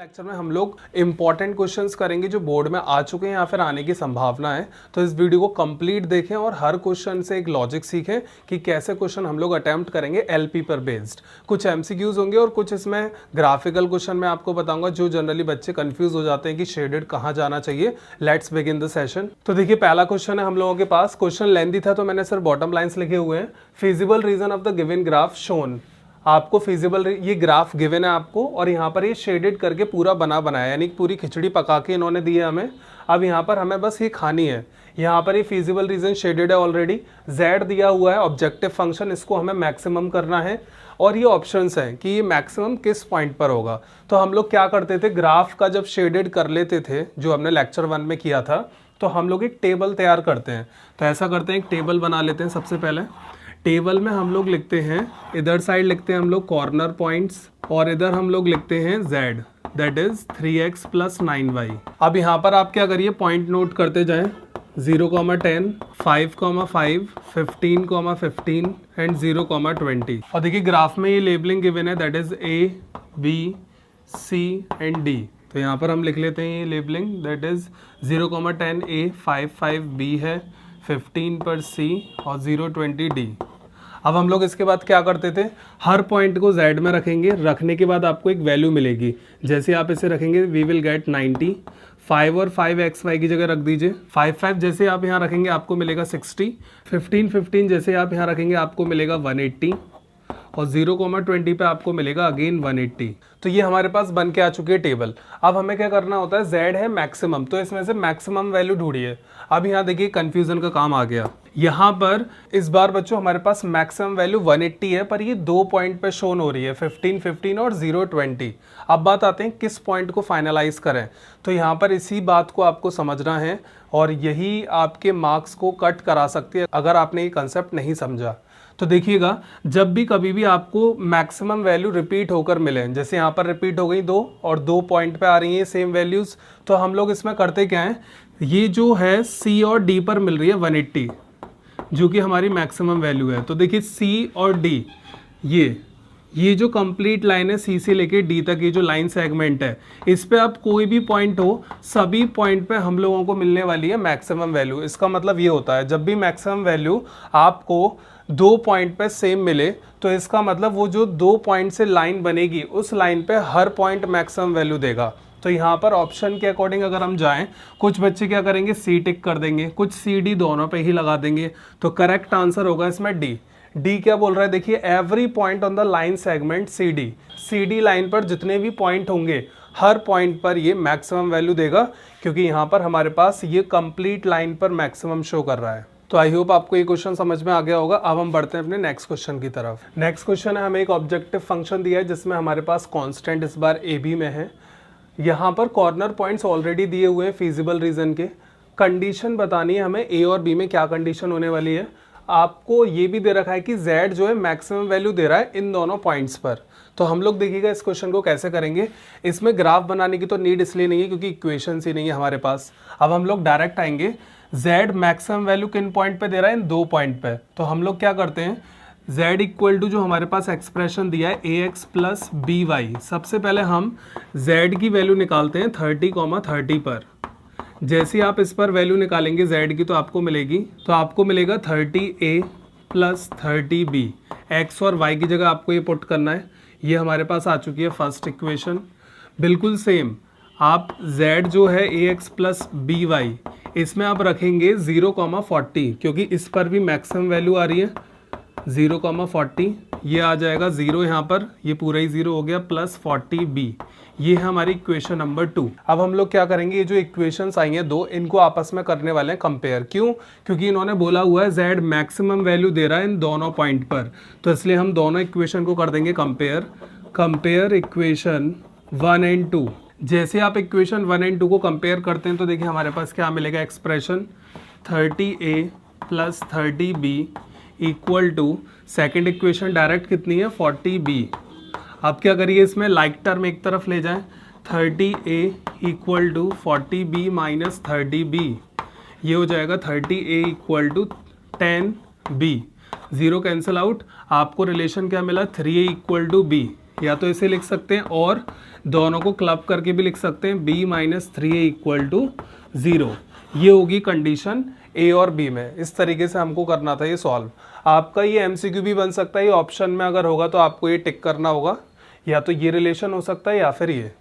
Lecture में हम लोग इंपॉर्टेंट क्वेश्चंस करेंगे जो बोर्ड में आ चुके हैं या फिर आने की संभावना है। तो इस वीडियो को कंप्लीट देखें और हर क्वेश्चन से एक लॉजिक सीखें कि कैसे क्वेश्चन हम लोग अटेम्प्ट करेंगे एलपी पर बेस्ड। कुछ एमसीक्यूज होंगे और कुछ इसमें ग्राफिकल क्वेश्चन मैं आपको बताऊंगा जो जनरली बच्चे कंफ्यूज हो जाते हैं कि शेडेड कहाँ जाना चाहिए। Let's begin the session. तो देखिए पहला क्वेश्चन है हम लोगों के पास। क्वेश्चन लेंथी था तो मैंने सिर्फ बॉटम लाइन्स लिखे हुए हैं। Feasible region of the given graph shown. आपको फिजिबल ये ग्राफ गिवन है आपको और यहाँ पर ये शेडेड करके पूरा बनाया यानी पूरी खिचड़ी पका के इन्होंने दी है हमें। अब यहाँ पर हमें बस ये खानी है। यहाँ पर ये फिजिबल रीजन शेडेड है ऑलरेडी। z दिया हुआ है ऑब्जेक्टिव फंक्शन, इसको हमें मैक्सिमम करना है और ये ऑप्शंस हैं कि ये मैक्सिमम किस पॉइंट पर होगा। तो हम लोग क्या करते थे, ग्राफ का जब शेडेड कर लेते थे जो हमने लेक्चर 1 में किया था, तो हम लोग एक टेबल तैयार करते हैं। तो ऐसा करते हैं, एक टेबल बना लेते हैं। सबसे पहले टेबल में हम लोग लिखते हैं, इधर साइड लिखते हैं हम लोग कॉर्नर पॉइंट्स और इधर हम लोग लिखते हैं z, that is 3x + 9y। अब यहाँ पर आप क्या करिए, पॉइंट नोट करते जाएं। 0,10, 5,5, 15,15 एंड 0,20। और देखिए ग्राफ में ये लेबलिंग गिवन है, that is A, B, C and D। तो यहाँ पर हम लिख लेते हैं ये labelling, that is 0,10 A, 5,5 B है, 15 पर C और 0,20 D। अब हम लोग इसके बाद क्या करते थे, हर पॉइंट को z में रखेंगे। रखने के बाद आपको एक वैल्यू मिलेगी। जैसे आप इसे रखेंगे वी विल गेट 90। 5 और 5xy की जगह रख दीजिए। 5 जैसे आप यहाँ रखेंगे आपको मिलेगा 60। 15 जैसे आप यहाँ रखेंगे आपको मिलेगा 180 और 0,20 पे आपको मिलेगा अगेन 180। तो ये हमारे पास बन के आ चुकी है टेबल। अब हमें क्या करना होता है, z है मैक्सिमम, तो इसमें से मैक्सिमम वैल्यू ढूंढिए। अब यहाँ देखिए कंफ्यूजन का काम आ गया। यहाँ पर इस बार बच्चों हमारे पास मैक्सिमम वैल्यू 180 है, पर ये 2 पॉइंट पे शोन हो रही है, 15 और 0,20। अब बात आते हैं किस पॉइंट को फाइनलाइज करें। तो यहाँ पर इसी बात को आपको समझना है और यही आपके मार्क्स को कट करा सकती है अगर आपने ये कंसेप्ट नहीं समझा। तो देखिएगा, जब भी कभी भी आपको मैक्सिमम वैल्यू रिपीट होकर मिले, जैसे यहाँ पर रिपीट हो गई 2 और 2 पॉइंट पे आ रही हैं सेम वैल्यूज़, तो हम लोग इसमें करते क्या हैं, ये जो है C और D पर मिल रही है 180 जो कि हमारी मैक्सिमम वैल्यू है। तो देखिए C और D, ये जो कंप्लीट लाइन है C से लेके D तक, ये जो लाइन सेगमेंट है, इस पे अब कोई भी पॉइंट हो, सभी पॉइंट पे हम लोगों को मिलने वाली है मैक्सिमम वैल्यू। इसका मतलब ये होता है जब भी मैक्सिमम वैल्यू आपको 2 पॉइंट पे सेम मिले, तो इसका मतलब वो जो 2 पॉइंट से लाइन बनेगी उस लाइन पे हर पॉइंट मैक्सिमम वैल्यू देगा। तो यहाँ पर ऑप्शन के अकॉर्डिंग अगर हम जाएं, कुछ बच्चे क्या करेंगे, C टिक कर देंगे, कुछ C D दोनों पे ही लगा देंगे। तो करेक्ट आंसर होगा इसमें D क्या बोल रहा है, देखिए every point on the line segment CD line पर जितने भी पॉइंट होंगे हर पॉइंट पर ये मैक्सिमम वैल्यू देगा, क्योंकि यहाँ पर हमारे पास ये कंप्लीट लाइन पर मैक्सिमम शो कर रहा है। तो आई होप आपको ये क्वेश्चन समझ में आ गया होगा। अब हम बढ़ते हैं अपने नेक्स्ट क्वेश्चन की तरफ। नेक्स्ट क्वेश्चन है, हमें एक ऑब्जेक्टिव फंक्शन दिया है जिसमें हमारे पास कांस्टेंट इस बार AB में है। यहाँ पर कॉर्नर पॉइंट्स ऑलरेडी दिए हुए हैं फिजिबल रीजन के। कंडीशन बतानी है हमें A और B में क्या कंडीशन होने वाली है। आपको ये भी दे रखा है कि Z जो है मैक्सिमम वैल्यू दे रहा है इन दोनों पॉइंट्स पर। तो हम लोग देखिएगा इस क्वेश्चन को कैसे करेंगे। इसमें ग्राफ बनाने की तो नीड इसलिए नहीं है क्योंकि इक्वेशंस ही नहीं है हमारे पास। अब हम लोग डायरेक्ट आएंगे, Z मैक्सिमम वैल्यू किन पॉइंट पे दे रहा है, इन 2 पॉइंट पे। तो हम लोग क्या करते हैं, Z इक्वल टू जो हमारे पास एक्सप्रेशन दिया है AX + BY, सबसे पहले हम Z की वैल्यू निकालते हैं 30,30 पर। जैसे आप इस पर वैल्यू निकालेंगे Z की तो आपको मिलेगा 30A + 30B। X और Y की जगह आपको ये पुट करना है। ये हमारे पास आ चुकी है फर्स्ट इक्वेशन। बिल्कुल सेम आप Z जो है AX + BY, इसमें आप रखेंगे 0,40 क्योंकि इस पर भी मैक्सिमम वैल्यू आ रही है 0,40। ये आ जाएगा 0 यहाँ पर, ये पूरा ही 0 हो गया, + 40B। ये है हमारी इक्वेशन नंबर 2। अब हम लोग क्या करेंगे, ये जो इक्वेशंस आई हैं 2, इनको आपस में करने वाले हैं कंपेयर। क्यों? क्योंकि इन्होंने बोला हुआ है Z मैक्सिमम वैल्यू दे रहा है इन दोनों पॉइंट पर, तो इसलिए हम दोनों इक्वेशन को कर देंगे कंपेयर इक्वेशन 1 एंड 2। जैसे आप इक्वेशन 1 एंड 2 को कंपेयर करते हैं तो देखिए हमारे पास क्या मिलेगा, expression 30A + 30B equal to, second equation direct कितनी है, 40B। अब क्या करिए, इसमें लाइक टर्म एक तरफ ले जाएं, 30A equal to 40B - 30B। ये हो जाएगा 30A equal to 10B। 0 cancel out, आपको रिलेशन क्या मिला, 3A इक्वल टू B। या तो इसे लिख सकते हैं और दोनों को क्लब करके भी लिख सकते हैं b minus 3a equal to 0। ये होगी कंडीशन ए और बी में। इस तरीके से हमको करना था ये सॉल्व। आपका ये एमसीक्यू भी बन सकता है, ये ऑप्शन में अगर होगा तो आपको ये टिक करना होगा, या तो ये रिलेशन हो सकता है या फिर ये।